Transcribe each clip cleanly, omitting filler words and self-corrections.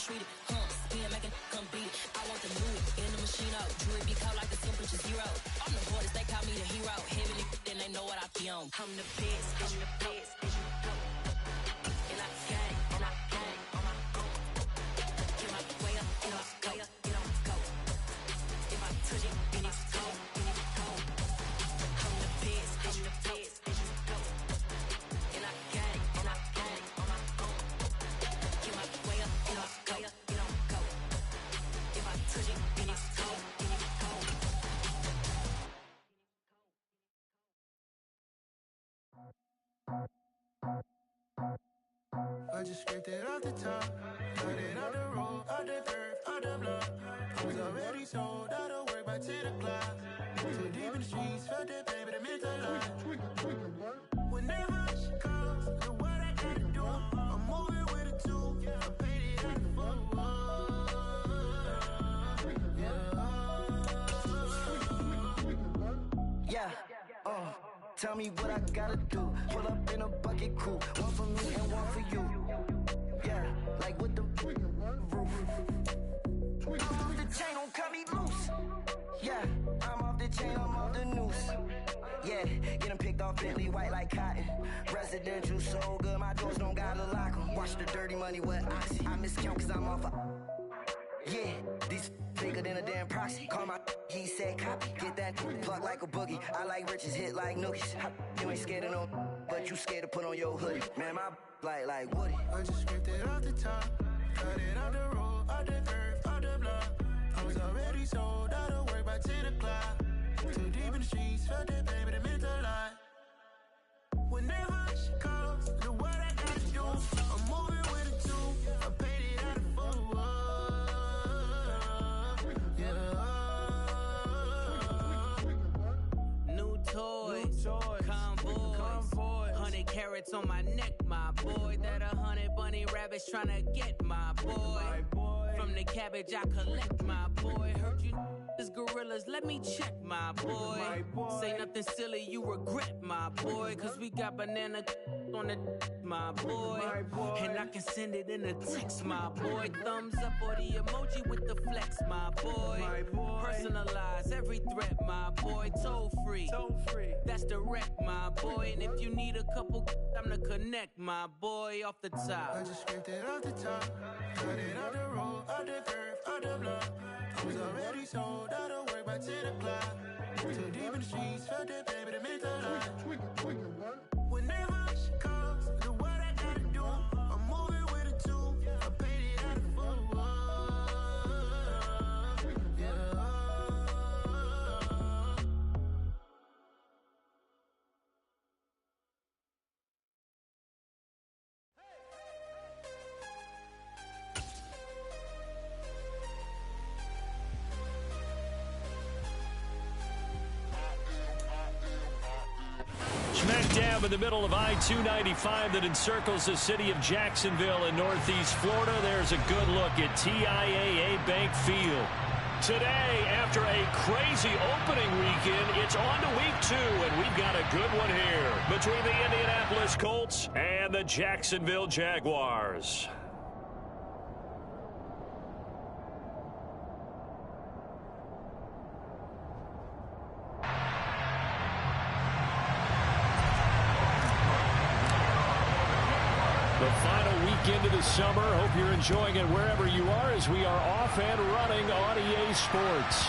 treat it. Spin, make it come beat it. I want the new in the machine out. Jewelry be caught like the temperature 0. I'm the hardest, they call me the hero. Heavily, then they know what I be on. I'm the best, I'm the best. And I got it, and I got it on my own. Get my way up, get on, go, get on, go. If I touch it, then it's cold, then it's cold. I'm the best, I'm the best. And I got it, and I got it on my own. Get my way up, get on, go, get on, go. If I touch it, then it's cold, then it's cold. I just scraped it off the top, got it out the road, out the dirt, out the block. I was already sold, out of work by 10 o'clock. Too deep in the streets, felt that baby, that meant a lot. Whenever she calls, do what I gotta do. I'm moving with a 2, I paid it out the full. Yeah, tell me what I gotta do. Pull up in a bucket crew, one for me and one for you. Yeah, like with the roof. I'm off the chain, don't cut me loose. Yeah, I'm off the chain, I'm off the noose. Yeah, getting picked off Bentley white like cotton. Residential so good, my doors don't gotta lock 'em. Watch the dirty money with Oxy. I miscount cause I'm off yeah, these bigger than a damn proxy. Call my he said copy. Get that plug like a boogie. I like riches, hit like nookies. You ain't scared of no, but you scared to put on your hoodie. Man, my like Woody. I just scraped it off the top, got it out the road, out the dirt, out the block. I was already sold, out of work by 10 o'clock. Too deep in the streets, felt that baby, that meant a lot. Whenever she calls, do what I gotta do. I'm moving with a 2, I paid it out of full. New toys, convoys, 100 carats on my neck, my boy. That 100 bunny rabbits tryna get my boy. From the cabbage I collect, my boy. Heard you is gorillas, let me check, my boy. Say nothing silly, you regret, my boy. Cause we got banana on the my boy. And I can send it in a text, my boy. Thumbs up or the emoji with the flex, my boy. Personalize every threat, my boy. Toll free, that's direct, my boy. And if you need a couple, I'm to connect, my boy. Off the top, I just scraped it off the top, got it out the road, out the dirt, out the block. I was already sold, out of work by 10 o'clock. Too deep in the streets, felt that baby, that meant a lot. Whenever she calls, do what I gotta do. I'm moving with a 2, I paid it out of full. Smack dab in the middle of I-295 that encircles the city of Jacksonville in northeast Florida. There's a good look at TIAA Bank Field. Today, after a crazy opening weekend, it's on to week 2, and we've got a good one here between the Indianapolis Colts and the Jacksonville Jaguars. The final weekend of the summer. Hope you're enjoying it wherever you are as we are off and running on EA Sports.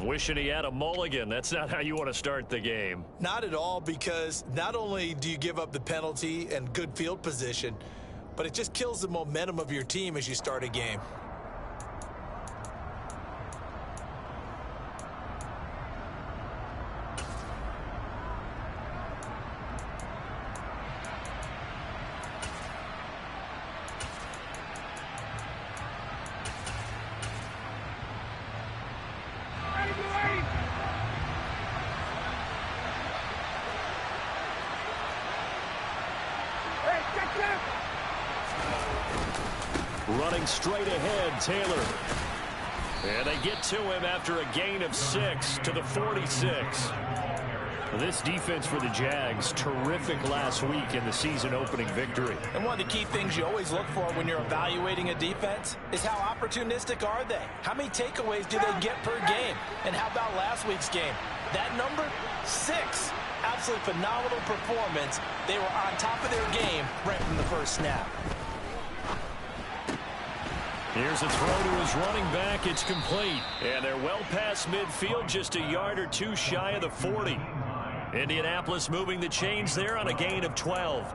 Wishing he had a mulligan. That's not how you want to start the game. Not at all, because not only do you give up the penalty and good field position, but it just kills the momentum of your team as you start a game. Running straight ahead, Taylor. And they get to him after a gain of 6 to the 46. This defense for the Jags, terrific last week in the season-opening victory. And one of the key things you always look for when you're evaluating a defense is how opportunistic are they? How many takeaways do they get per game? And how about last week's game? That number, 6. Absolutely phenomenal performance. They were on top of their game right from the first snap. Here's a throw to his running back. It's complete. And they're well past midfield, just a yard or two shy of the 40. Indianapolis moving the chains there on a gain of 12.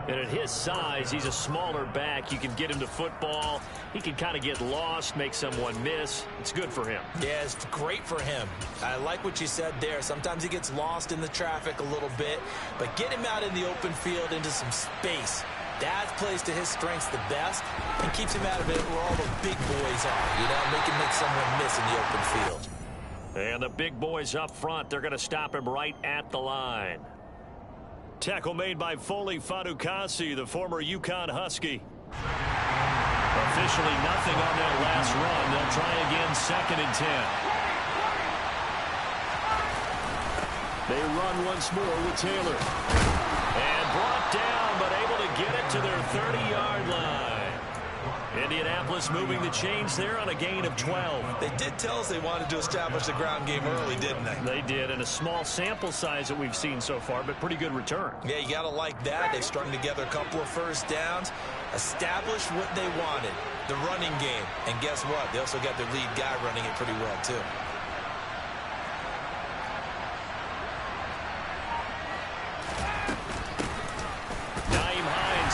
And at his size, he's a smaller back. You can get him to football. He can kind of get lost, make someone miss. It's good for him. Yeah, it's great for him. I like what you said there. Sometimes he gets lost in the traffic a little bit. But get him out in the open field into some space. That plays to his strengths the best and keeps him out of it where all the big boys are. You know, make someone miss in the open field. And the big boys up front, they're going to stop him right at the line. Tackle made by Foley Fadukasi, the former UConn Husky. Officially nothing on that last run. They'll try again, 2nd and 10. They run once more with Taylor. And brought down, but able to get it to their 30-yard line. Indianapolis moving the chains there on a gain of 12. They did tell us they wanted to establish the ground game early, didn't they? They did, and a small sample size that we've seen so far, but pretty good return. Yeah, you got to like that. They've strung together a couple of first downs, established what they wanted, the running game. And guess what? They also got their lead guy running it pretty well, too.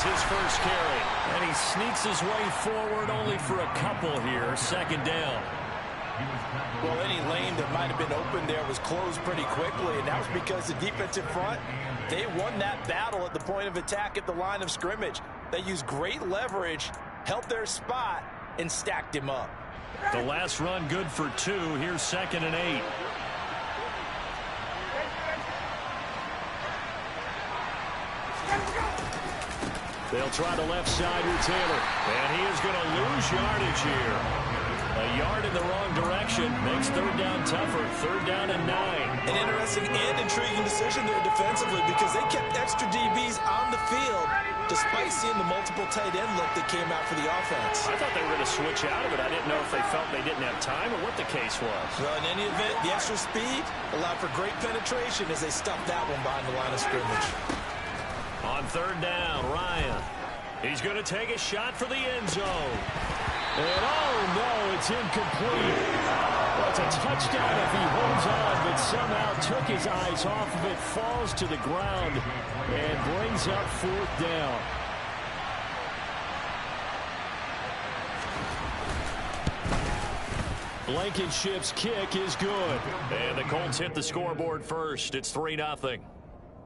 His first carry, and he sneaks his way forward only for a couple here. 2nd down. Well, any lane that might have been open there was closed pretty quickly, and that was because the defensive front, they won that battle at the point of attack at the line of scrimmage. They used great leverage, held their spot, and stacked him up. The last run good for 2. Here's 2nd and 8. They'll try the left side with Taylor. And he is going to lose yardage here. A yard in the wrong direction makes 3rd down tougher. 3rd down and 9. An interesting and intriguing decision there defensively because they kept extra DBs on the field despite seeing the multiple tight end look that came out for the offense. I thought they were going to switch out of it. I didn't know if they felt they didn't have time or what the case was. Well, in any event, the extra speed allowed for great penetration as they stuffed that one behind the line of scrimmage. On 3rd down, Ryan. He's going to take a shot for the end zone. And oh no, it's incomplete. Well, it's a touchdown if he holds on, but somehow took his eyes off of it, falls to the ground, and brings up 4th down. Blankenship's kick is good. And the Colts hit the scoreboard first. It's 3-0.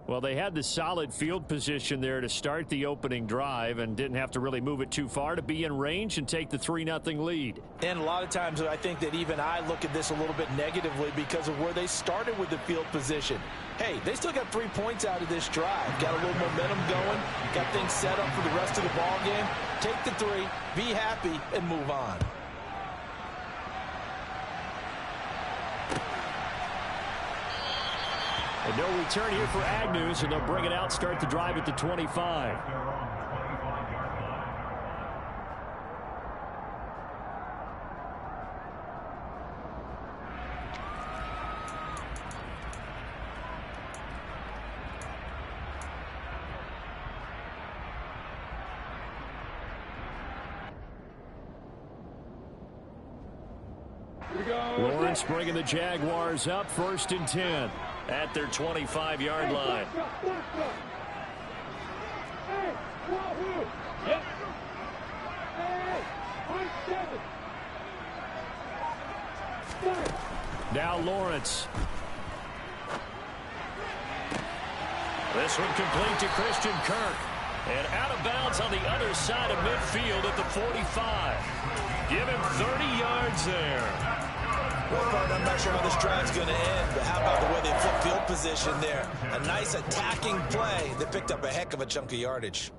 Well, they had the solid field position there to start the opening drive and didn't have to really move it too far to be in range and take the 3-0 lead. And a lot of times I think that even I look at this a little bit negatively because of where they started with the field position. Hey, they still got 3 points out of this drive. Got a little momentum going. Got things set up for the rest of the ball game. Take the 3, be happy, and move on. And no return here for Agnew, so they'll bring it out, start the drive at the 25. Lawrence bringing the Jaguars up, 1st and 10 at their 25-yard line. Now Lawrence. This one complete to Christian Kirk. And out of bounds on the other side of midfield at the 45. Give him 30 yards there. Well, partner, I'm not sure how this drive's going to end, but how about the way they flip field position there? A nice attacking play that picked up a heck of a chunk of yardage.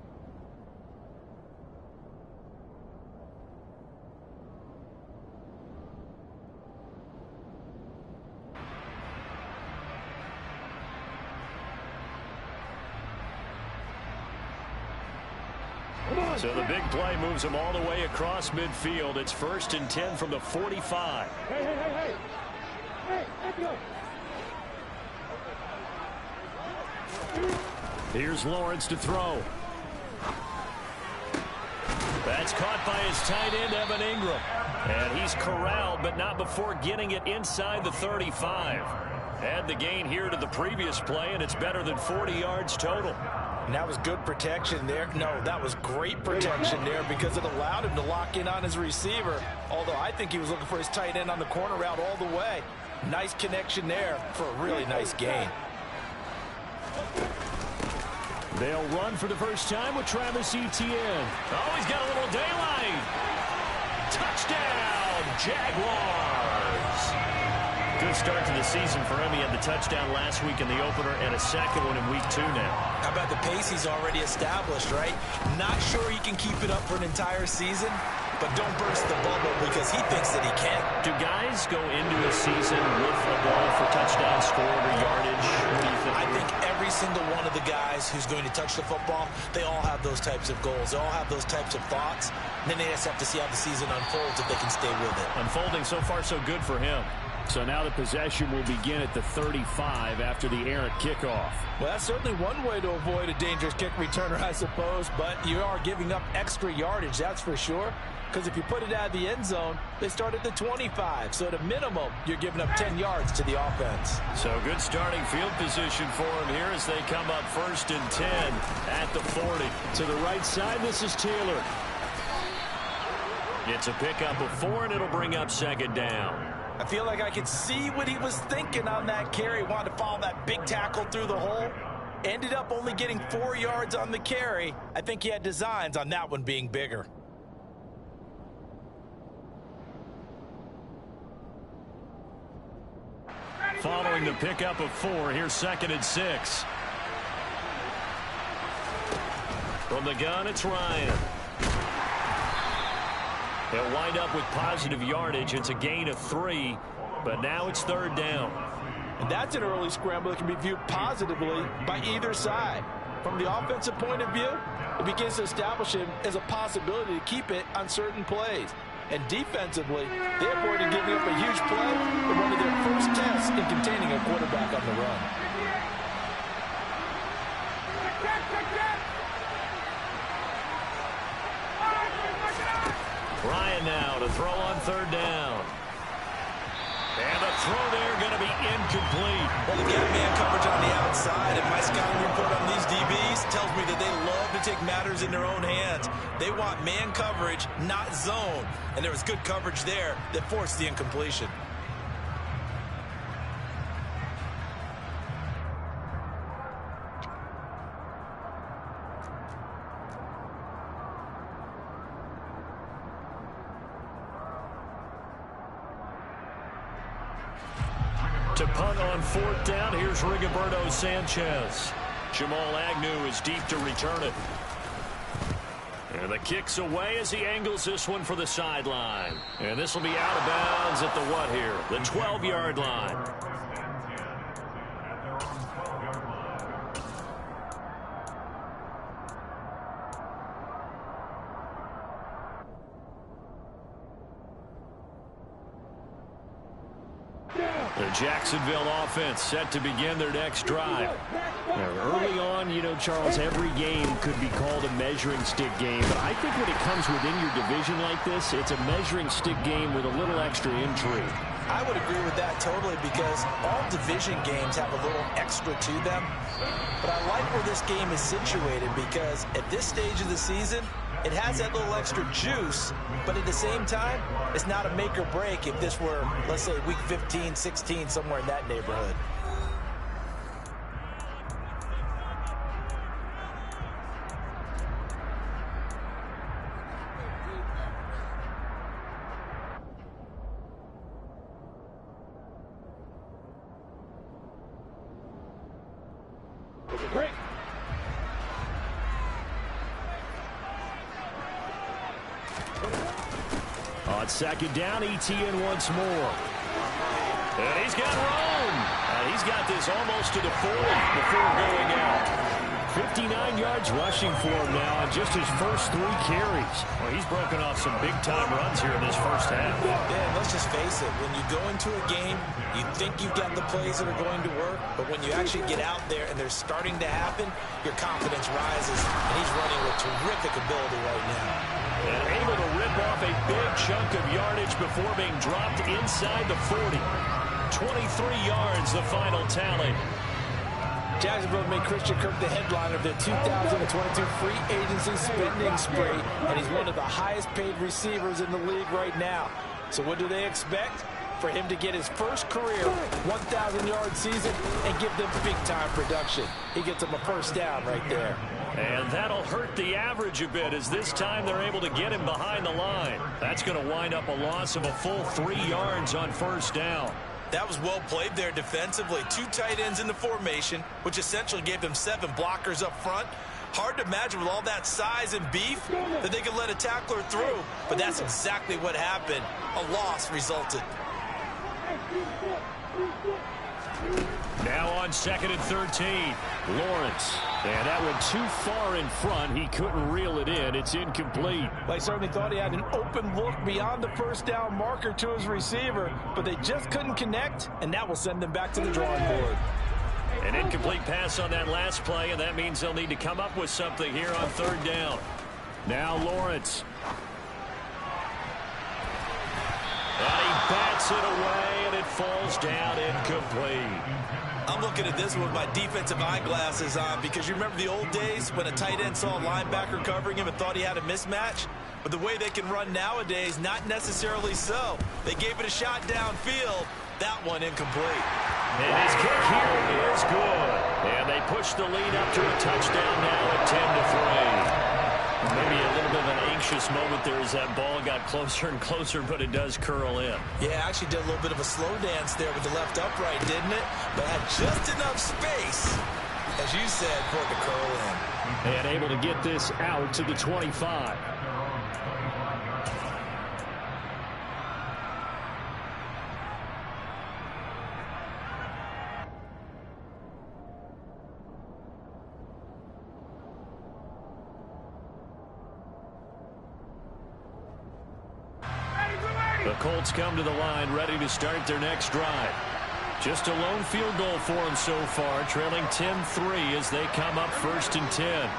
So the big play moves him all the way across midfield. It's 1st and 10 from the 45. Hey, let's go. Here's Lawrence to throw. That's caught by his tight end, Evan Ingram. And he's corralled, but not before getting it inside the 35. Add the gain here to the previous play, and it's better than 40 yards total. And that was good protection there. No, that was great protection there because it allowed him to lock in on his receiver. Although I think he was looking for his tight end on the corner route all the way. Nice connection there for a really nice gain. They'll run for the first time with Travis Etienne. Oh, he's got a little daylight. Touchdown, Jaguars. Good start to the season for him. He had the touchdown last week in the opener and a second one in week 2 now. How about the pace he's already established, right? Not sure he can keep it up for an entire season, but don't burst the bubble because he thinks that he can. Do guys go into a season with a goal for touchdown scored or yardage? What do you think? I think every single one of the guys who's going to touch the football, they all have those types of goals. They all have those types of thoughts. And then they just have to see how the season unfolds if they can stay with it. Unfolding so far so good for him. So now the possession will begin at the 35 after the errant kickoff. Well, that's certainly one way to avoid a dangerous kick returner, I suppose. But you are giving up extra yardage, that's for sure. Because if you put it out of the end zone, they start at the 25. So at a minimum, you're giving up 10 yards to the offense. So good starting field position for him here as they come up 1st and 10 at the 40. To the right side, this is Taylor. It's a pickup of 4, and it'll bring up 2nd down. I feel like I could see what he was thinking on that carry. Wanted to follow that big tackle through the hole. Ended up only getting 4 yards on the carry. I think he had designs on that one being bigger. Following the pickup of 4, here's 2nd and 6. From the gun, it's Ryan. They'll wind up with positive yardage. It's a gain of 3, but now it's 3rd down. And that's an early scramble that can be viewed positively by either side. From the offensive point of view, it begins to establish him as a possibility to keep it on certain plays. And defensively, they avoided giving up a huge play in one of their first tests in containing a quarterback on the run. Ryan now to throw on 3rd down. And the throw there going to be incomplete. Well, they get man coverage on the outside, and my scouting report on these DBs tells me that they love to take matters in their own hands. They want man coverage, not zone. And there was good coverage there that forced the incompletion. To punt on 4th down, here's Rigoberto Sanchez. Jamal Agnew is deep to return it. And the kick's away as he angles this one for the sideline. And this will be out of bounds at the what here? The 12-yard line. The Jacksonville offense set to begin their next drive. Now, early on, you know, Charles, every game could be called a measuring stick game. But I think when it comes within your division like this, it's a measuring stick game with a little extra intrigue. I would agree with that totally because all division games have a little extra to them. But I like where this game is situated because at this stage of the season, it has that little extra juice, but at the same time, it's not a make or break if this were, let's say, week 15, 16, somewhere in that neighborhood. Break. On 2nd down, Etienne once more. And he's got room. And he's got this almost to the 40 before going out. 59 yards rushing for him now on just his first 3 carries. Well, he's broken off some big-time runs here in this first half. Yeah, let's just face it. When you go into a game, you think you've got the plays that are going to work, but when you actually get out there and they're starting to happen, your confidence rises, and he's running with terrific ability right now. And able to rip off a big chunk of yardage before being dropped inside the 40. 23 yards, the final tally. Jacksonville made Christian Kirk the headliner of their 2022 free agency spending spree, and he's one of the highest paid receivers in the league right now. So what do they expect? For him to get his first career 1,000-yard season and give them big-time production. He gets them a first down right there. And that'll hurt the average a bit as this time they're able to get him behind the line. That's going to wind up a loss of a full 3 yards on first down. That was well played there defensively. 2 tight ends in the formation, which essentially gave them 7 blockers up front. Hard to imagine with all that size and beef that they could let a tackler through, but that's exactly what happened. A loss resulted. Now on 2nd and 13, Lawrence. And that one too far in front. He couldn't reel it in. It's incomplete. They certainly thought he had an open look beyond the first down marker to his receiver, but they just couldn't connect, and that will send them back to the drawing board. An incomplete pass on that last play, and that means they'll need to come up with something here on 3rd down. Now Lawrence. And he bats it away, and it falls down incomplete. I'm looking at this with my defensive eyeglasses on because you remember the old days when a tight end saw a linebacker covering him and thought he had a mismatch? But the way they can run nowadays, not necessarily so. They gave it a shot downfield. That one incomplete. And his kick here is good. And they push the lead up to a touchdown now at 10-3. Maybe a little bit of an anxious moment there as that ball got closer and closer, but it does curl in. Yeah, actually did a little bit of a slow dance there with the left upright, didn't it? But had just enough space, as you said, for it to curl in. And able to get this out to the 25. The Colts come to the line ready to start their next drive. Just a lone field goal for them so far, trailing 10-3 as they come up 1st and 10.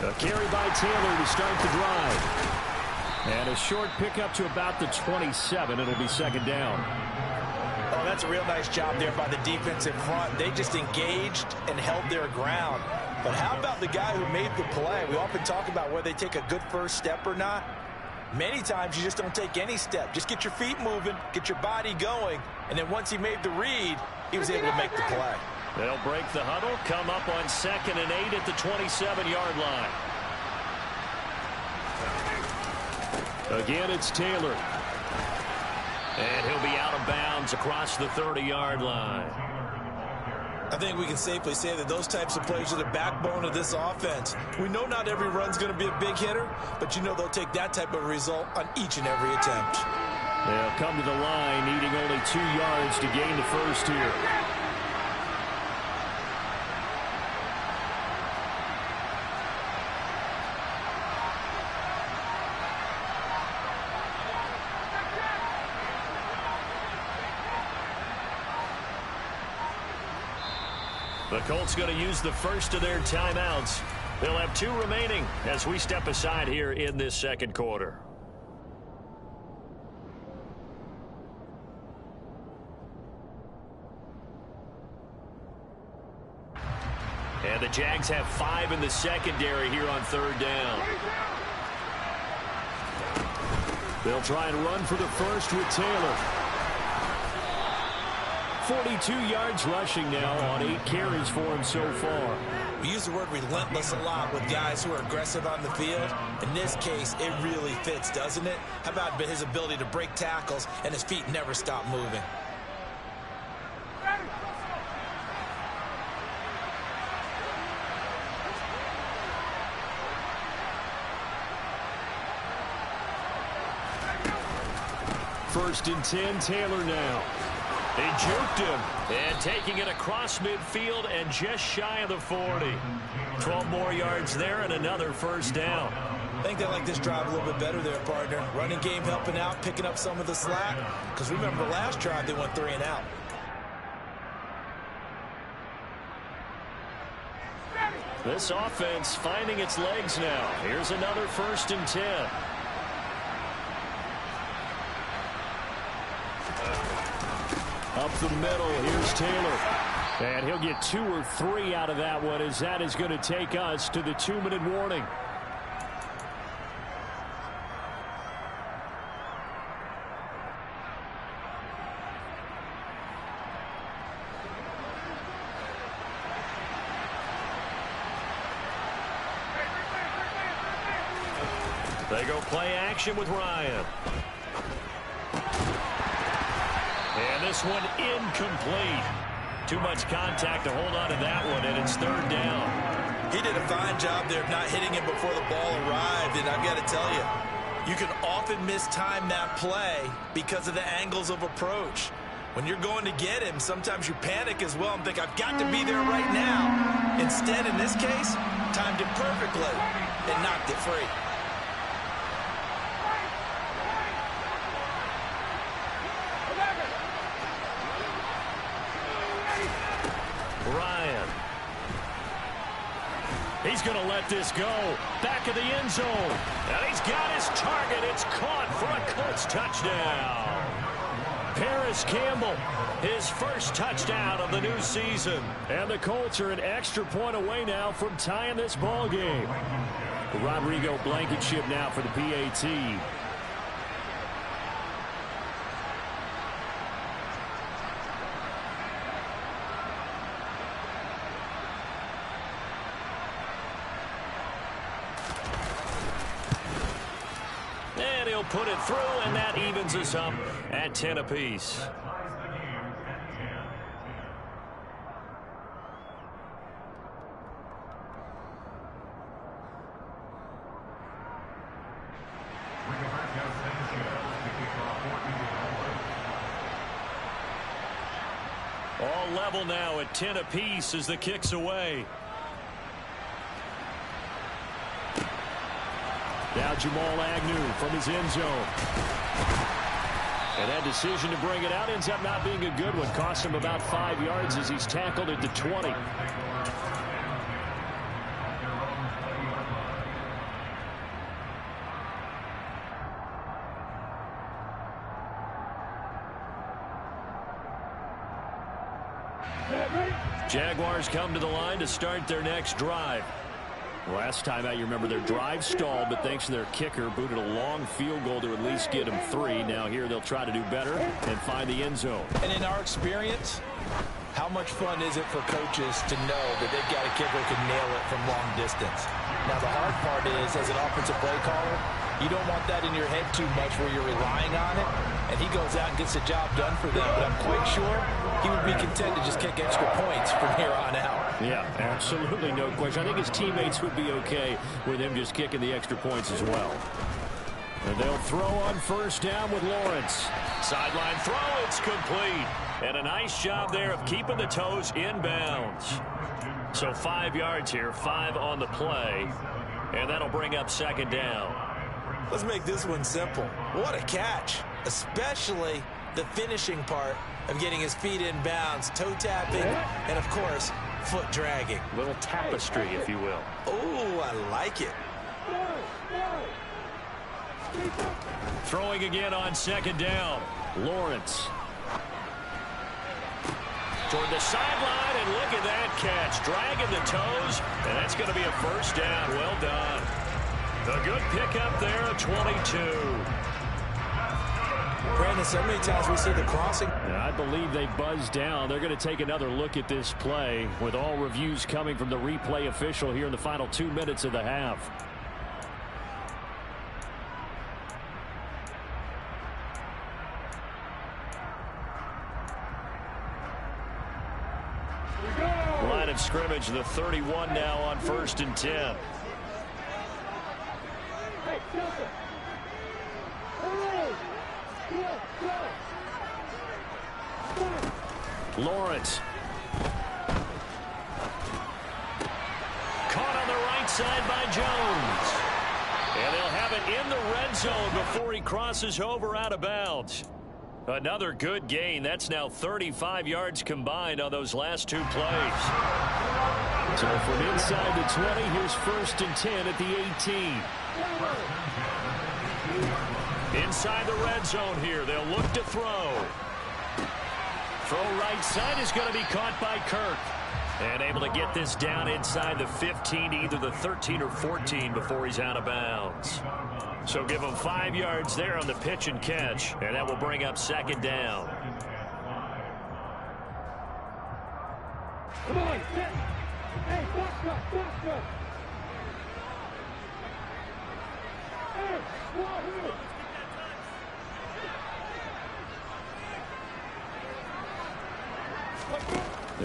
A carry by Taylor to start the drive. And a short pickup to about the 27. It'll be 2nd down. Oh, that's a real nice job there by the defense in front. They just engaged and held their ground. But how about the guy who made the play? We often talk about whether they take a good first step or not. Many times you just don't take any step. Just get your feet moving, get your body going, and then once he made the read, he was able to make the play. They'll break the huddle, come up on 2nd and 8 at the 27-yard line. Again, it's Taylor. And he'll be out of bounds across the 30-yard line. I think we can safely say that those types of plays are the backbone of this offense. We know not every run's going to be a big hitter, but you know they'll take that type of result on each and every attempt. They'll come to the line needing only 2 yards to gain the first here. The Colts going to use the first of their timeouts. They'll have 2 remaining as we step aside here in this 2nd quarter. And the Jags have 5 in the secondary here on 3rd down. They'll try and run for the first with Taylor. 42 yards rushing now on 8 carries for him so far. We use the word relentless a lot with guys who are aggressive on the field. In this case, it really fits, doesn't it? How about his ability to break tackles and his feet never stop moving? First and 10, Taylor now. He juked him, and taking it across midfield and just shy of the 40. 12 more yards there and another first down. I think they like this drive a little bit better there, partner. Running game helping out, picking up some of the slack. Because remember, the last drive they went 3 and out. This offense finding its legs now. Here's another first and 10. Up the middle, here's Taylor. And he'll get 2 or 3 out of that one, as that is going to take us to the 2-minute warning. They go play action with Ryan. And this one incomplete. Too much contact to hold on to that one, and it's 3rd down. He did a fine job there of not hitting him before the ball arrived, and I've got to tell you, you can often mistime that play because of the angles of approach. When you're going to get him, sometimes you panic as well and think, I've got to be there right now. Instead, in this case, timed it perfectly and knocked it free. Ryan. He's going to let this go. Back of the end zone. And he's got his target. It's caught for a Colts touchdown. Paris Campbell, his first touchdown of the new season. And the Colts are an extra point away now from tying this ball game. Rodrigo Blankenship now for the PAT. Put it through, and that evens us up at 10 apiece. All level now at 10 apiece as the kick's away. Now Jamal Agnew from his end zone. And that decision to bring it out ends up not being a good one. Cost him about 5 yards as he's tackled at the 20. Jaguars come to the line to start their next drive. Last time out, you remember their drive stalled, but thanks to their kicker, booted a long field goal to at least get them 3. Now here they'll try to do better and find the end zone. And in our experience, how much fun is it for coaches to know that they've got a kicker who can nail it from long distance? Now the hard part is, as an offensive play caller, you don't want that in your head too much where you're relying on it, and he goes out and gets the job done for them. But I'm quite sure he would be content to just kick extra points from here on out. Yeah, absolutely no question. I think his teammates would be okay with him just kicking the extra points as well. And they'll throw on first down with Lawrence. Sideline throw, it's complete. And a nice job there of keeping the toes inbounds. So 5 yards here, 5 on the play. And that'll bring up second down. Let's make this one simple. What a catch, especially the finishing part of getting his feet in bounds, toe tapping, and of course, foot dragging. Little tapestry, if you will. Oh, I like it. Throwing again on second down. Lawrence. Toward the sideline, and look at that catch. Dragging the toes, and that's going to be a first down. Well done. A good pickup there at 22. Brandon, so many times we see the crossing. I believe they buzzed down. They're going to take another look at this play with all reviews coming from the replay official here in the final 2 minutes of the half. Line of scrimmage, the 31 now on first and 10. Lawrence. Caught on the right side by Jones. And they'll have it in the red zone before he crosses over out of bounds. Another good gain. That's now 35 yards combined on those last two plays. So from inside the 20, here's 1st and 10 at the 18. Inside the red zone here. They'll look to throw. Throw right side is going to be caught by Kirk. And able to get this down inside the 15, either the 13 or 14 before he's out of bounds. So give him 5 yards there on the pitch and catch, and that will bring up 2nd down. Come on, sit. Hey, box up. Hey, squad here.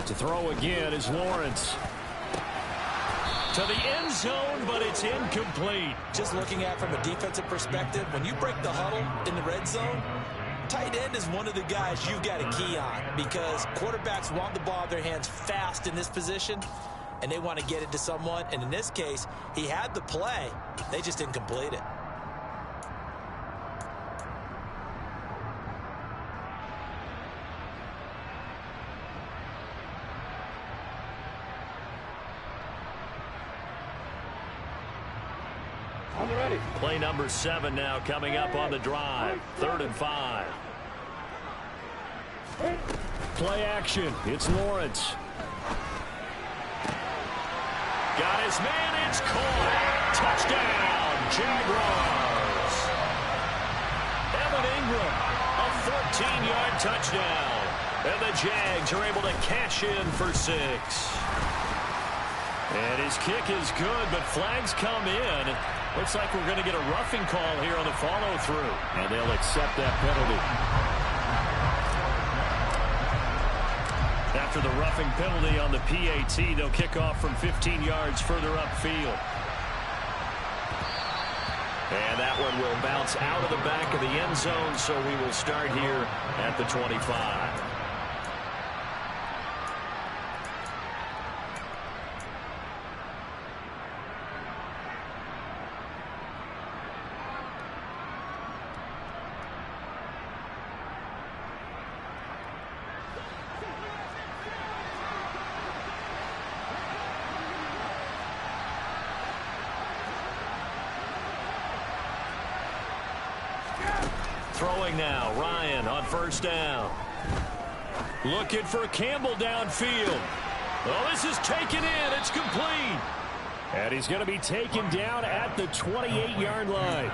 To throw again is Lawrence. To the end zone, but it's incomplete. Just looking at it from a defensive perspective, when you break the huddle in the red zone, tight end is one of the guys you've got to key on because quarterbacks want the ball in their hands fast in this position, and they want to get it to someone. And in this case, he had the play. They just didn't complete it. Play number 7 now coming up on the drive. 3rd and 5. Play action. It's Lawrence. Got his man. It's caught. Touchdown, Jaguars. Evan Ingram, a 14-yard touchdown. And the Jags are able to cash in for 6. And his kick is good, but flags come in. Looks like we're going to get a roughing call here on the follow-through. And they'll accept that penalty. After the roughing penalty on the PAT, they'll kick off from 15 yards further upfield. And that one will bounce out of the back of the end zone, so we will start here at the 25. Throwing now, Ryan on 1st down. Looking for Campbell downfield. Oh, this is taken in. It's complete. And he's going to be taken down at the 28-yard line.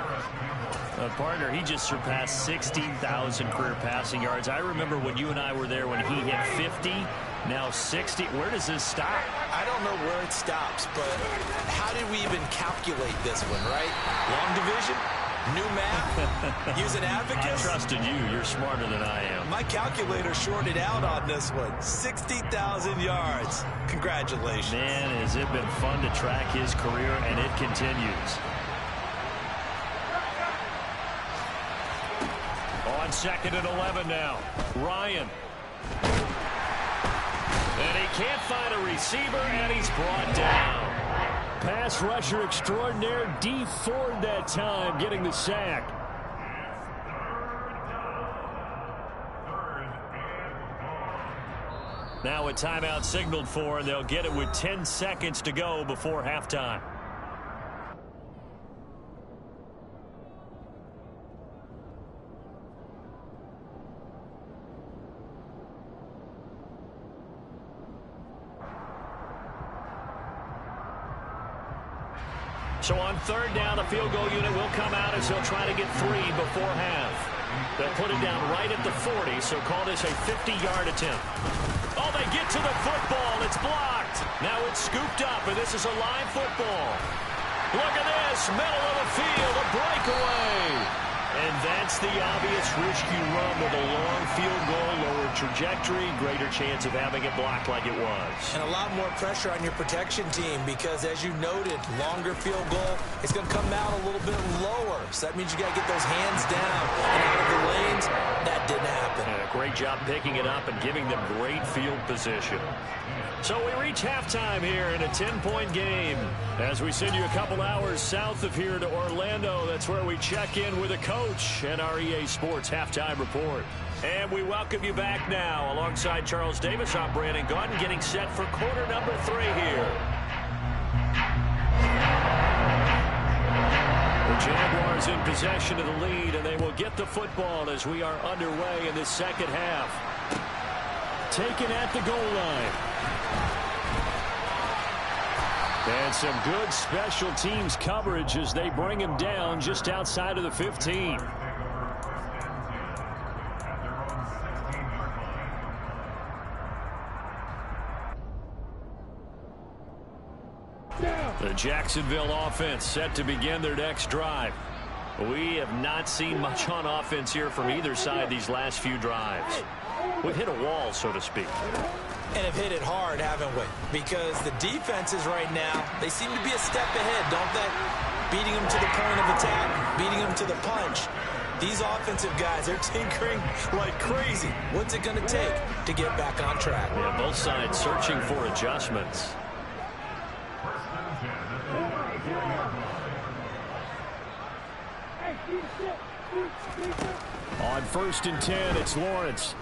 Partner, he just surpassed 16,000 career passing yards. I remember when you and I were there when he hit 50, now 60. Where does this stop? I don't know where it stops, but how did we even calculate this one, right? Long division? New math? Use an abacus? I trusted you. You're smarter than I am. My calculator shorted out on this one. 60,000 yards. Congratulations. Man, has it been fun to track his career, and it continues. On 2nd and 11 now. Ryan. And he can't find a receiver, and he's brought down. Pass rusher extraordinaire, D. Ford that time, getting the sack. Now a timeout signaled for, and they'll get it with 10 seconds to go before halftime. So on 3rd down, the field goal unit will come out as they'll try to get 3 before half. They'll put it down right at the 40, so call this a 50-yard attempt. Oh, they get to the football. It's blocked. Now it's scooped up, and this is a live football. Look at this. Middle of the field, a breakaway. And that's the obvious risky run with a long field goal, lower trajectory, greater chance of having it blocked like it was. And a lot more pressure on your protection team because, as you noted, longer field goal, it's going to come out a little bit lower. So that means you got to get those hands down and out of the lanes. That didn't happen. And a great job picking it up and giving them great field position. So we reach halftime here in a 10-point game. As we send you a couple hours south of here to Orlando, that's where we check in with a coach and our EA Sports halftime report. And we welcome you back now. Alongside Charles Davis, I'm Brandon Gunn, getting set for quarter number 3 here. The Jaguars in possession of the lead, and they will get the football as we are underway in the second half. Taken at the goal line. And some good special teams coverage as they bring him down just outside of the 15. The Jacksonville offense set to begin their next drive. We have not seen much on offense here from either side these last few drives. We've hit a wall, so to speak. And have hit it hard, haven't we? Because the defenses right now, they seem to be a step ahead, don't they? Beating them to the point of attack, beating them to the punch. These offensive guys are tinkering like crazy. What's it going to take to get back on track? Yeah, both sides searching for adjustments. On 1st and 10, it's Lawrence.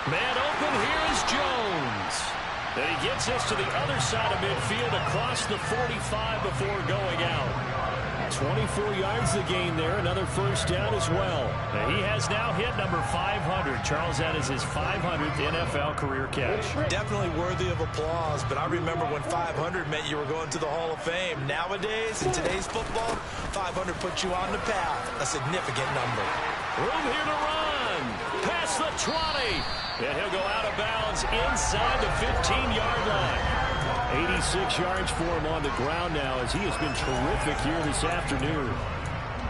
Man open, here is Jones. And he gets us to the other side of midfield across the 45 before going out. 24 yards the gain there, another first down as well. And he has now hit number 500. Charles, that is his 500th NFL career catch. Definitely worthy of applause, but I remember when 500 meant you were going to the Hall of Fame. Nowadays, in today's football, 500 puts you on the path, a significant number. Room here to run. Past the 20. And he'll go out of bounds inside the 15-yard line. 86 yards for him on the ground now as he has been terrific here this afternoon.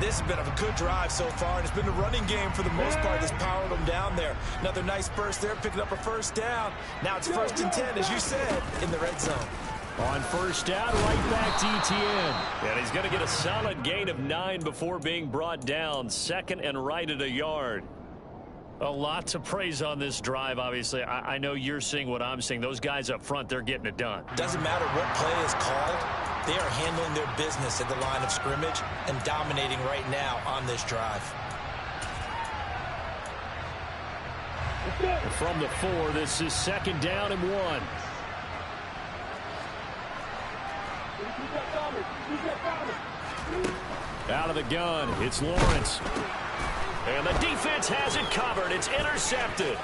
This has been a good drive so far, and it's been the running game for the most part that's powered them down there. Another nice burst there, picking up a first down. Now it's 1st and 10, as you said, in the red zone. On first down, right back to ETN. And he's going to get a solid gain of 9 before being brought down. Second and right at a yard. A lot to praise on this drive, obviously. I know you're seeing what I'm seeing. Those guys up front, they're getting it done. Doesn't matter what play is called. They are handling their business at the line of scrimmage and dominating right now on this drive. From the 4, this is 2nd down and 1. Out of the gun, it's Lawrence. And the defense has it covered. It's intercepted.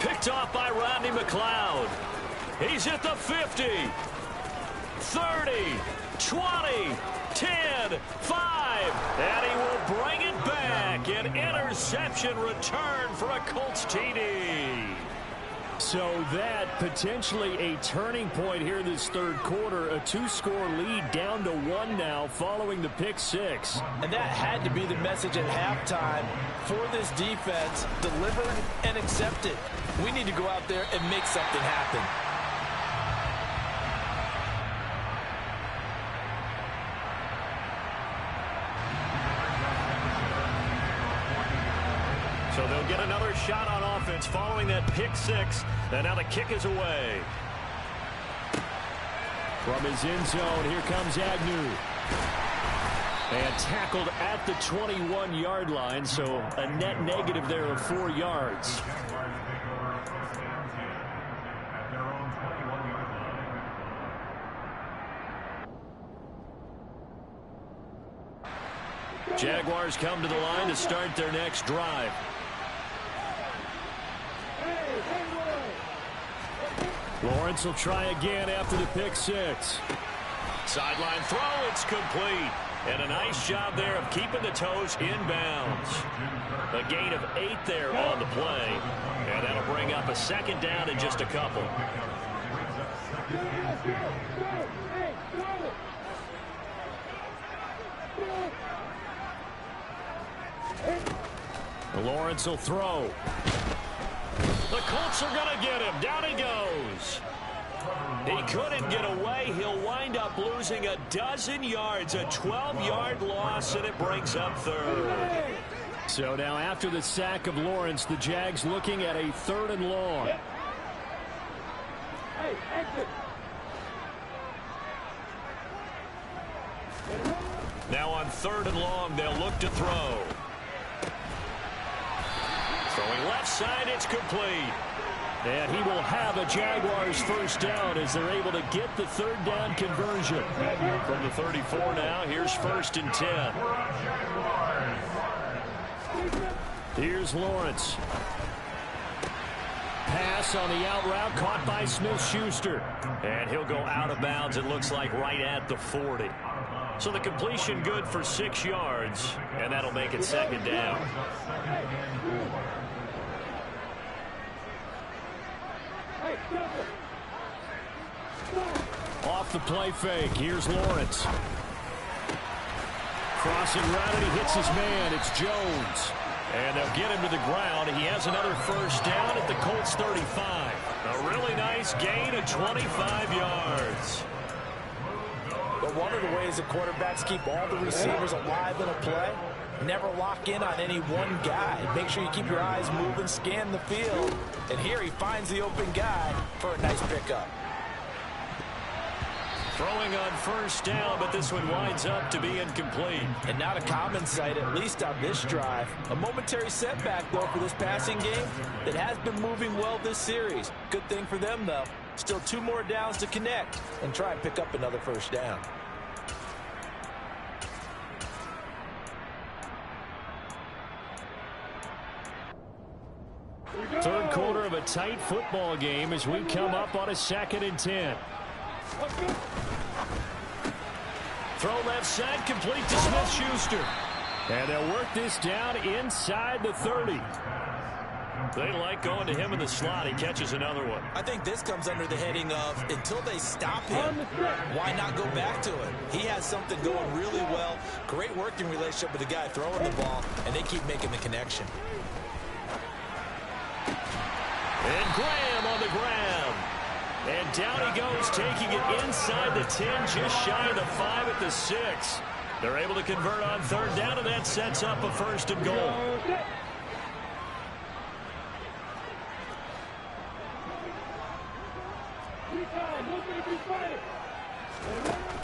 Picked off by Rodney McLeod. He's at the 50, 30, 20, 10, 5. And he will bring it back. An interception return for a Colts TD. So that potentially a turning point here this third quarter. A 2-score lead down to 1 now following the pick 6. And that had to be the message at halftime for this defense. Delivered and accepted. We need to go out there and make something happen. So they'll get another shot on offense following that pick 6. And now the kick is away. From his end zone, here comes Agnew. And tackled at the 21-yard line, so a net negative there of 4 yards. Jaguars come to the line to start their next drive. Lawrence will try again after the pick 6. Sideline throw, it's complete. And a nice job there of keeping the toes inbounds. A gain of 8 there on the play. And that'll bring up a 2nd down in just a couple. Lawrence will throw. The Colts are going to get him. Down he goes. He couldn't get away. He'll wind up losing a dozen yards, a 12-yard loss, and it brings up third. So now after the sack of Lawrence, the Jags looking at a 3rd and long. Now on 3rd and long, they'll look to throw. Throwing left side, it's complete. And he will have a Jaguars first down as they're able to get the 3rd down conversion. From the 34 now, here's 1st and 10. Here's Lawrence. Pass on the out route, caught by Smith-Schuster. And he'll go out of bounds, it looks like, right at the 40. So the completion good for 6 yards, and that'll make it 2nd down. Off the play fake, here's Lawrence. Crossing route, and he hits his man. It's Jones. And they'll get him to the ground. He has another first down at the Colts 35. A really nice gain of 25 yards. But one of the ways that quarterbacks keep all the receivers alive in a play, never lock in on any one guy. Make sure you keep your eyes moving, scan the field. And here he finds the open guy for a nice pickup. Throwing on first down, but this one winds up to be incomplete. And not a common sight, at least on this drive. A momentary setback, though, for this passing game that has been moving well this series. Good thing for them, though. Still 2 more downs to connect and try and pick up another first down. Third quarter of a tight football game as we come up on a 2nd and 10. Throw left side, complete to Smith-Schuster. And they'll work this down inside the 30. They like going to him in the slot. He catches another one. I think this comes under the heading of until they stop him, why not go back to it? He has something going really well. Great working relationship with the guy throwing the ball, and they keep making the connection. And Graham on the ground. And down he goes, taking it inside the 10, just shy of the 5 at the 6. They're able to convert on 3rd down, and that sets up a 1st and goal.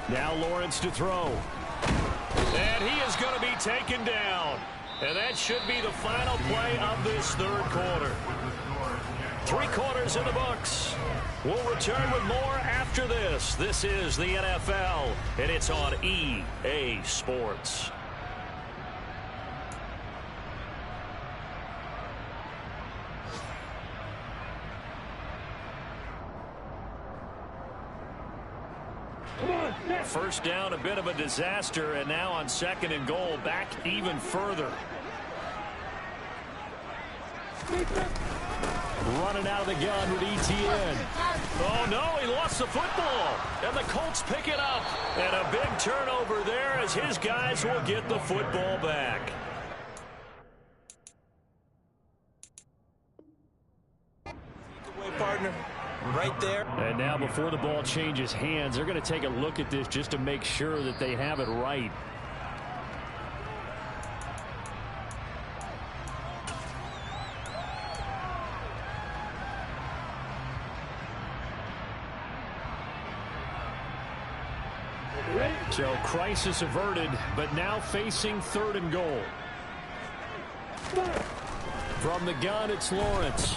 Now Lawrence to throw. And he is going to be taken down. And that should be the final play of this 3rd quarter. 3 quarters in the books. We'll return with more after this. This is the NFL, and it's on EA Sports. First down, a bit of a disaster, and now on 2nd and goal, back even further. Running out of the gun with ETN. Oh, no, he lost the football. And the Colts pick it up. And a big turnover there as his guys will get the football back. Away, partner. Right there. And now before the ball changes hands, they're going to take a look at this just to make sure that they have it right. So crisis averted, but now facing 3rd and goal. From the gun, it's Lawrence.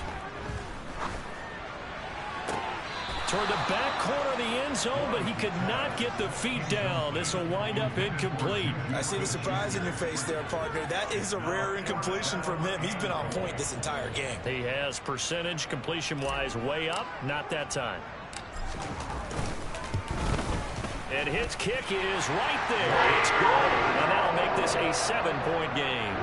Toward the back corner of the end zone, but he could not get the feet down. This will wind up incomplete. I see the surprise in your face there, partner. That is a rare incompletion from him. He's been on point this entire game. He has percentage completion-wise way up. Not that time. And his kick is right there. It's good. And that'll make this a 7-point game.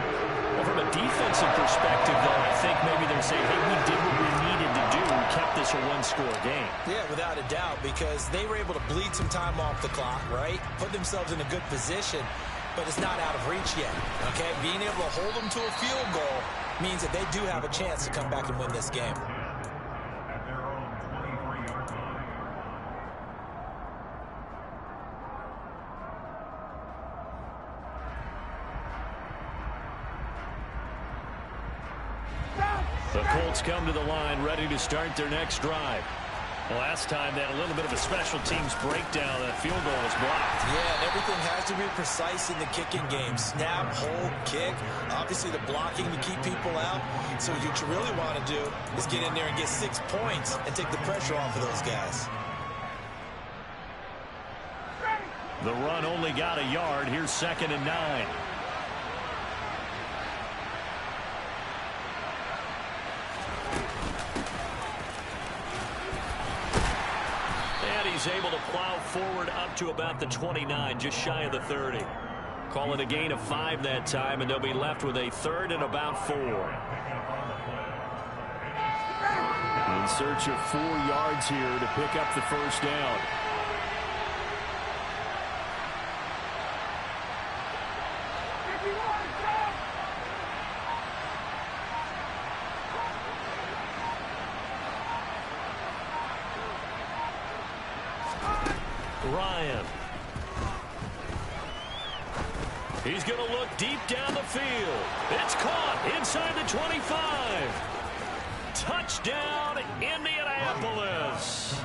Well, from a defensive perspective, though, I think maybe they're saying, hey, we did what we needed to do and kept this a 1-score game. Yeah, without a doubt, because they were able to bleed some time off the clock, right? Put themselves in a good position. but it's not out of reach yet. Okay, being able to hold them to a field goal means that they do have a chance to come back and win this game. The Colts come to the line ready to start their next drive. Last time they had a little bit of a special teams breakdown. That field goal was blocked. Yeah, and everything has to be precise in the kicking game. Snap, hold, kick. Obviously the blocking to keep people out. So what you really want to do is get in there and get 6 points and take the pressure off of those guys. The run only got a yard. Here's 2nd and 9. He's able to plow forward up to about the 29, just shy of the 30. Call it a gain of 5 that time, and they'll be left with a 3rd and about 4. In search of 4 yards here to pick up the first down. Ryan. He's going to look deep down the field. It's caught inside the 25. Touchdown, Indianapolis.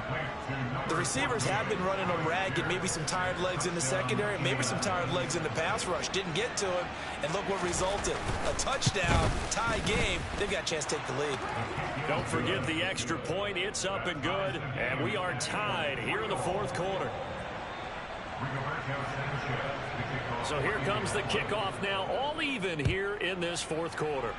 The receivers have been running them ragged. Maybe some tired legs in the secondary, maybe some tired legs in the pass rush. Didn't get to him, and look what resulted. A touchdown, tie game. They've got a chance to take the lead. Don't forget the extra point. It's up and good, and we are tied here in the 4th quarter. So here comes the kickoff now, all even here in this 4th quarter.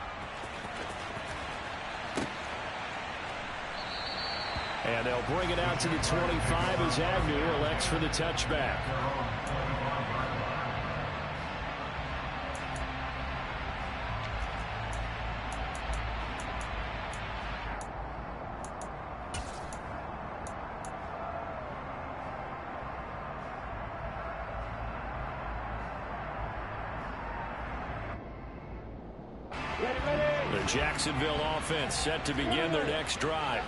And they'll bring it out to the 25 as Agnew elects for the touchback. The Jacksonville offense set to begin their next drive.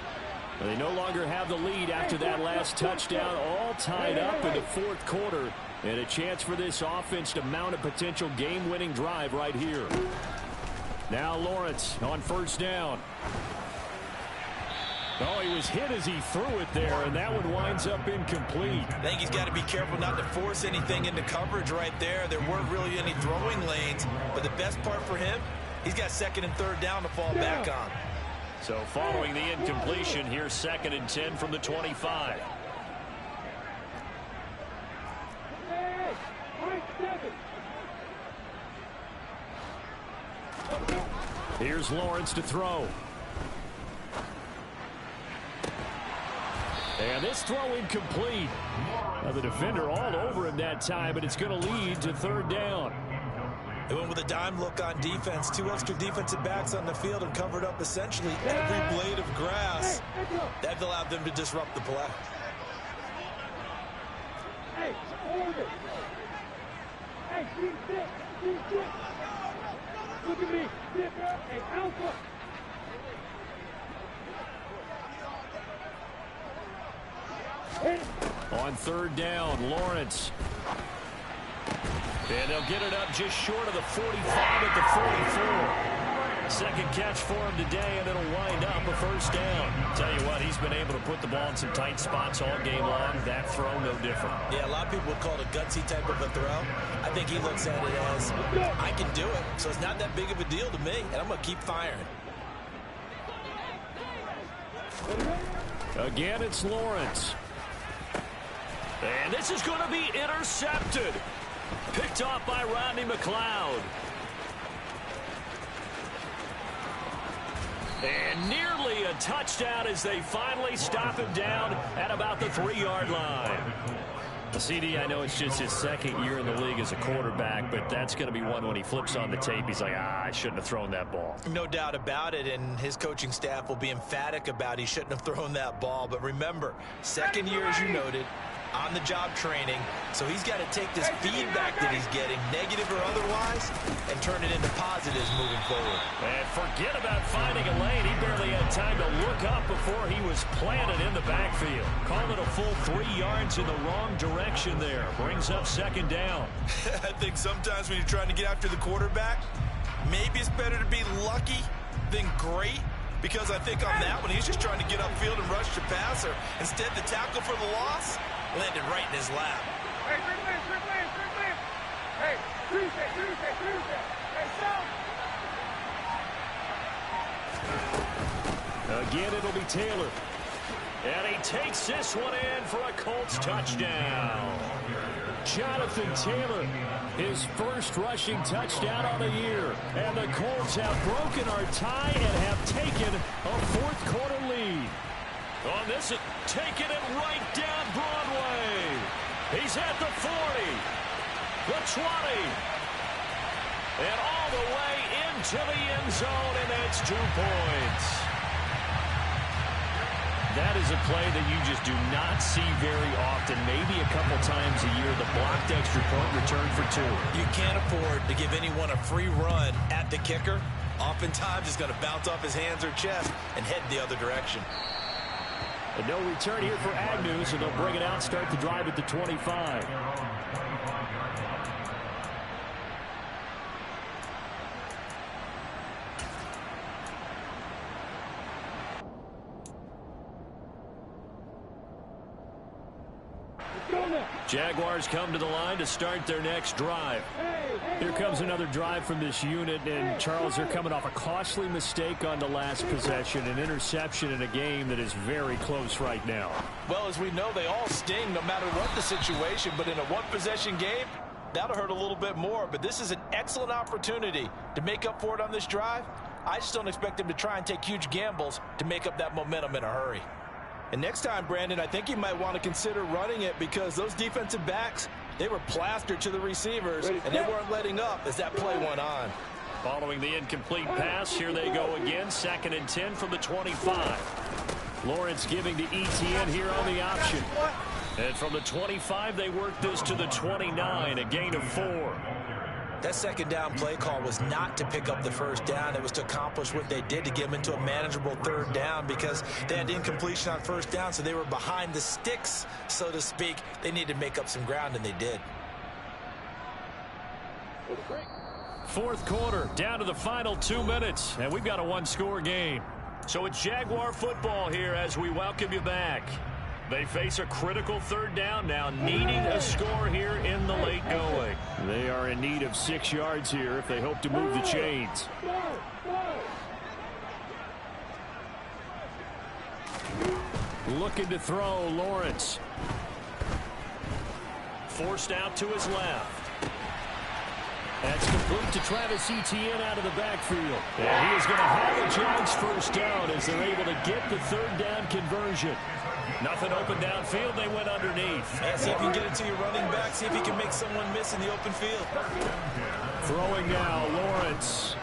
They no longer have the lead after that last touchdown, all tied up in the 4th quarter, and a chance for this offense to mount a potential game-winning drive right here. Now Lawrence on 1st down. Oh, he was hit as he threw it there, and that one winds up incomplete. I think he's got to be careful not to force anything into coverage right there. There weren't really any throwing lanes, but the best part for him, he's got 2nd and 3rd down to fall back on. So following the incompletion, here's 2nd and 10 from the 25. Here's Lawrence to throw. And this throw incomplete. Now the defender all over him that time, but it's going to lead to 3rd down. They went with a dime look on defense. 2 extra defensive backs on the field and covered up essentially every blade of grass. That allowed them to disrupt the play. Hey, hold it. Hey, keep sit. Look at me. Sit up. Hey, alpha. On 3rd down, Lawrence. And they'll get it up just short of the 45 at the 44. Second catch for him today, and it'll wind up a 1st down. Tell you what, he's been able to put the ball in some tight spots all game long. That throw, no different. Yeah, a lot of people would call it a gutsy type of a throw. I think he looks at it as, I can do it, so it's not that big of a deal to me, and I'm going to keep firing. Again, it's Lawrence. And this is going to be intercepted. Picked off by Rodney McLeod. And nearly a touchdown as they finally stop him down at about the 3-yard line. CD, I know it's just his 2nd year in the league as a quarterback, but that's going to be one when he flips on the tape. He's like, I shouldn't have thrown that ball. No doubt about it, and his coaching staff will be emphatic about he shouldn't have thrown that ball. But remember, 2nd year, as you noted, on-the-job training, so he's got to take this feedback that he's getting, negative or otherwise, and turn it into positives moving forward. And forget about finding a lane. He barely had time to look up before he was planted in the backfield. Call it a full 3 yards in the wrong direction there. Brings up second down. I think sometimes when you're trying to get after the quarterback, maybe it's better to be lucky than great, because I think on that one, he's just trying to get upfield and rush the passer. Instead, the tackle for the loss landed right in his lap. Hey, Strickland. Hey, Tuesday. Hey, stop. Again, it'll be Taylor. And he takes this one in for a Colts touchdown. Jonathan Taylor, his first rushing touchdown on the year. And the Colts have broken our tie and have taken a fourth-quarter lead. On this, taking it right down Broadway. He's at the 40, the 20, and all the way into the end zone, and that's 2 points. That is a play that you just do not see very often, maybe a couple times a year. The blocked extra point return for 2. You can't afford to give anyone a free run at the kicker. Oftentimes, he's going to bounce off his hands or chest and head the other direction. And no return here for Agnew, so they'll bring it out, start the drive at the 25. Jaguars come to the line to start their next drive. Here comes another drive from this unit, and Charles, they're coming off a costly mistake on the last possession, an interception in a game that is very close right now. Well, as we know, they all sting no matter what the situation, but in a one-possession game, that'll hurt a little bit more. But this is an excellent opportunity to make up for it on this drive. I just don't expect them to try and take huge gambles to make up that momentum in a hurry. And next time, Brandon, I think you might want to consider running it, because those defensive backs, they were plastered to the receivers, and they weren't letting up as that play went on. Following the incomplete pass, here they go again, 2nd and 10 from the 25. Lawrence giving to Etienne here on the option. And from the 25, they work this to the 29, a gain of 4. That second down play call was not to pick up the first down. It was to accomplish what they did, to get them into a manageable third down, because they had incompletion on first down, so they were behind the sticks, so to speak. They needed to make up some ground, and they did. Fourth quarter, down to the final 2 minutes, and we've got a one-score game. So it's Jaguar football here as we welcome you back. They face a critical third down now, needing a score here in the late going. They are in need of 6 yards here if they hope to move the chains. Looking to throw, Lawrence. Forced out to his left. That's complete to Travis Etienne out of the backfield. And he is going to have a Jags first down as they're able to get the third down conversion. Nothing open downfield. They went underneath. Yeah, see if you can get it to your running back. See if he can make someone miss in the open field. Throwing now, Lawrence.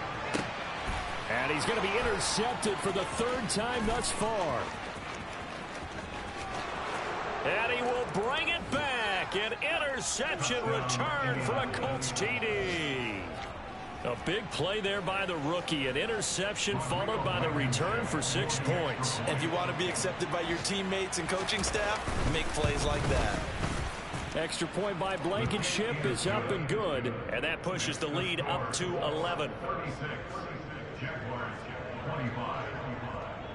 And he's going to be intercepted for the 3rd time thus far. And he will bring it back. An interception return for a Colts TD. A big play there by the rookie. An interception followed by the return for 6 points. If you want to be accepted by your teammates and coaching staff, make plays like that. Extra point by Blankenship is up and good. And that pushes the lead up to 11.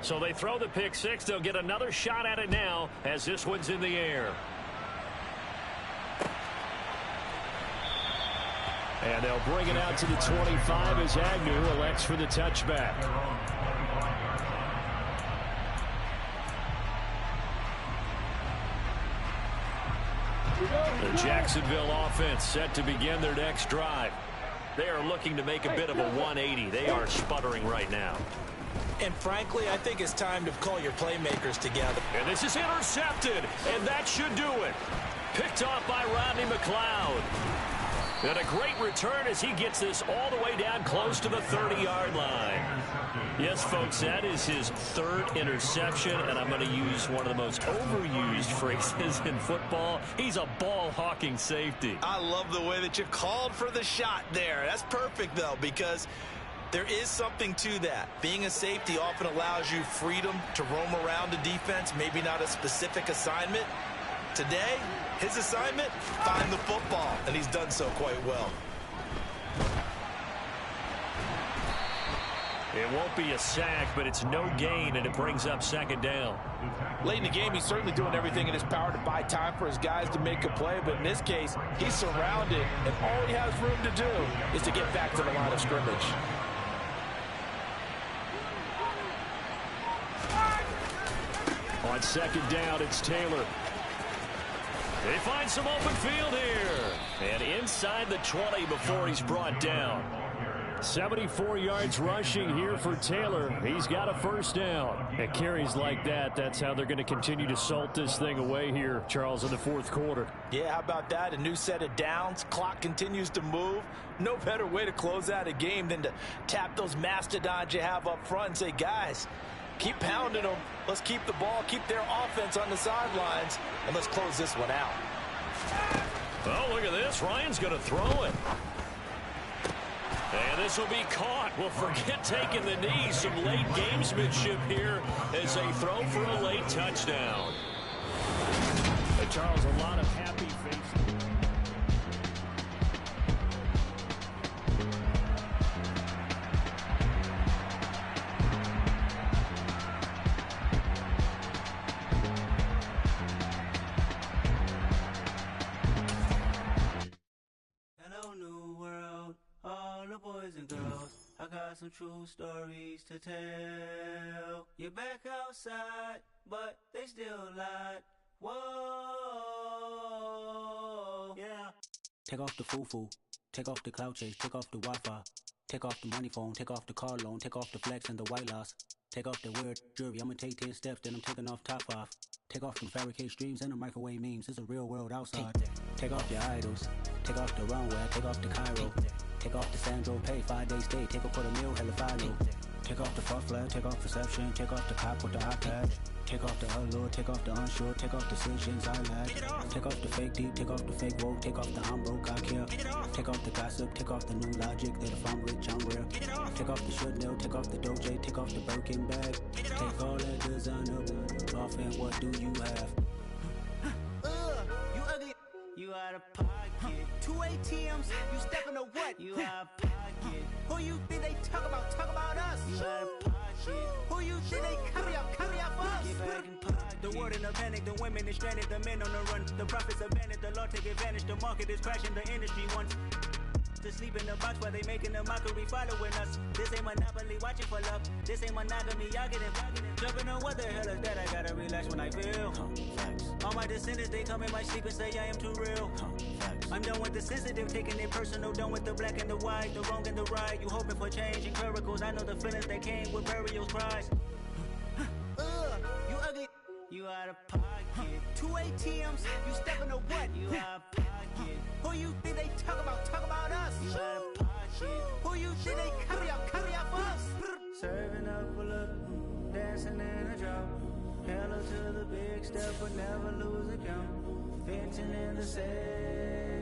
So they throw the pick 6. They'll get another shot at it now as this one's in the air. And they'll bring it out to the 25 as Agnew elects for the touchback. The Jacksonville offense set to begin their next drive. They are looking to make a bit of a 180. They are sputtering right now. And frankly, I think it's time to call your playmakers together. And this is intercepted, and that should do it. Picked off by Rodney McLeod. And a great return as he gets this all the way down close to the 30-yard line. Yes, folks, that is his third interception, and I'm going to use one of the most overused phrases in football. He's a ball-hawking safety. I love the way that you called for the shot there. That's perfect, though, because there is something to that. Being a safety often allows you freedom to roam around the defense, maybe not a specific assignment. Today, his assignment, find the football, and he's done so quite well. It won't be a sack, but it's no gain, and it brings up second down. Late in the game, he's certainly doing everything in his power to buy time for his guys to make a play, but in this case, he's surrounded, and all he has room to do is to get back to the line of scrimmage. On second down, it's Taylor. They find some open field here. And inside the 20 before he's brought down. 74 yards rushing here for Taylor. He's got a first down. And carries like that, that's how they're going to continue to salt this thing away here, Charles, in the fourth quarter. Yeah, how about that? A new set of downs. Clock continues to move. No better way to close out a game than to tap those mastodons you have up front and say, guys, keep pounding them. Let's keep the ball, keep their offense on the sidelines, and let's close this one out. Oh, look at this. Ryan's going to throw it. And this will be caught. Well, forget taking the knee. Some late gamesmanship here as they throw for a late touchdown. And Charles, a lot of happy faces. I got some true stories to tell. You're back outside, but they still lied. Whoa, yeah. Take off the foo-foo, take off the cloud chase, take off the Wi-Fi, take off the money phone, take off the car loan, take off the flex and the white loss, take off the weird jewelry. I'ma take 10 steps, then I'm taking off top 5. Take off them fabricate streams and the microwave memes. It's a real world outside. Take off your idols, take off the runway, take off the Cairo. Take off the Sandro pay, 5-day stay, take a quarter meal, hella follow. Take off the fuck flag, take off perception, take off the cop with the iPad. Take off the allure, take off the unsure, take off the decisions I lack. Take off the fake deep, take off the fake woke, take off the I'm broke, I care. Take off the gossip, take off the new logic that if I'm rich, I'm real. Take off the Chanel, take off the Doja, take off the Birkin bag. Take all that designer off and what do you have? You ugly. You out of pocket. 2 ATMs, you stepping to what? You out of pocket. Who you think they talk about? Talk about us. You out of pocket. Who you think they carry up us? Get back in pocket. The world in a panic, the women is stranded, the men on the run. The profits abandoned, the law take advantage. The market is crashing, the industry wants to sleep in the box while they making a mockery following us. This ain't Monopoly, watching for love. This ain't monogamy, y'all get it. Jumping on what the hell is that? I gotta relax when I feel. All my descendants, they come in my sleep and say I am too real. I'm done with the sensitive, taking it personal. Done with the black and the white, the wrong and the right. You hoping for change and miracles. I know the feelings that came with burial cries. You ugly. You out of pocket. 2 ATMs, you stepping to what? You out of pocket. Who you think they talk about? Talk about us. You out of pocket. Who you think they carry up us? Serving up a look, dancing in a drop. Hella to the big step, but never lose a count. Venting in the safe.